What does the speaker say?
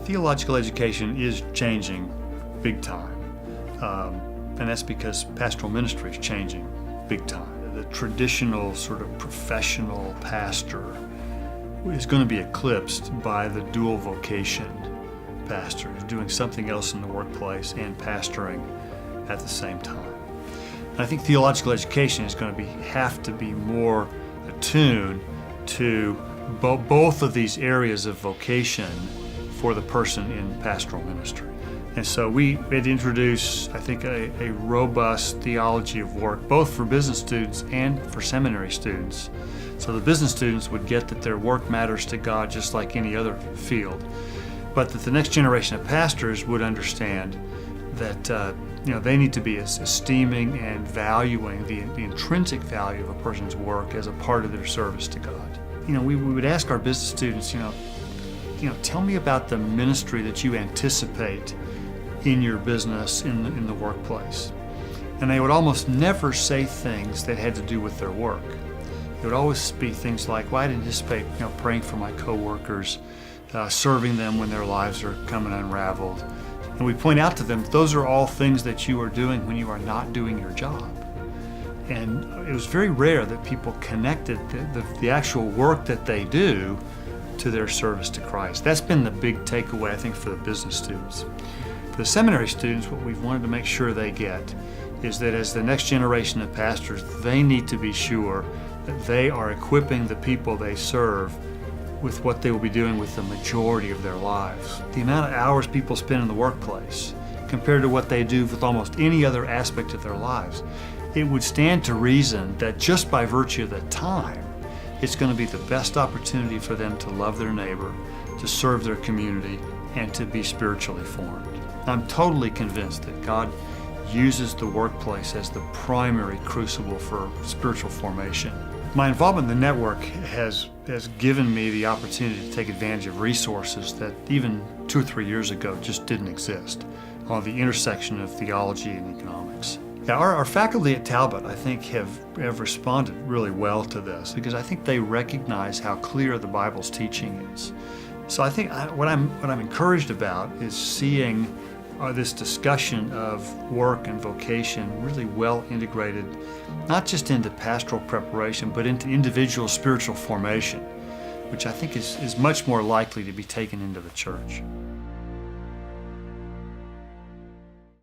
Theological education is changing big time, and that's because pastoral ministry is changing big time. The traditional sort of professional pastor is going to be eclipsed by the dual vocation pastor who's doing something else in the workplace and pastoring at the same time. And I think theological education is going to have to be more attuned to both of these areas of vocation for the person in pastoral ministry. And so we had introduced, I think, a robust theology of work, both for business students and for seminary students. So the business students would get that their work matters to God just like any other field, but that the next generation of pastors would understand that they need to be esteeming and valuing the intrinsic value of a person's work as a part of their service to God. We would ask our business students, tell me about the ministry that you anticipate in your business, in the workplace. And they would almost never say things that had to do with their work. It would always be things like, well, I'd anticipate praying for my coworkers, serving them when their lives are coming unraveled. And we point out to them, those are all things that you are doing when you are not doing your job. And it was very rare that people connected the actual work that they do to their service to Christ. That's been the big takeaway, I think, for the business students. For the seminary students, what we've wanted to make sure they get is that as the next generation of pastors, they need to be sure that they are equipping the people they serve with what they will be doing with the majority of their lives. The amount of hours people spend in the workplace compared to what they do with almost any other aspect of their lives, it would stand to reason that just by virtue of the time, it's going to be the best opportunity for them to love their neighbor, to serve their community, and to be spiritually formed. I'm totally convinced that God uses the workplace as the primary crucible for spiritual formation. My involvement in the network has given me the opportunity to take advantage of resources that even 2 or 3 years ago just didn't exist on the intersection of theology and economics. Now, our faculty at Talbot, I think, have responded really well to this because I think they recognize how clear the Bible's teaching is. So I think what I'm encouraged about is seeing this discussion of work and vocation really well integrated, not just into pastoral preparation, but into individual spiritual formation, which I think is much more likely to be taken into the church.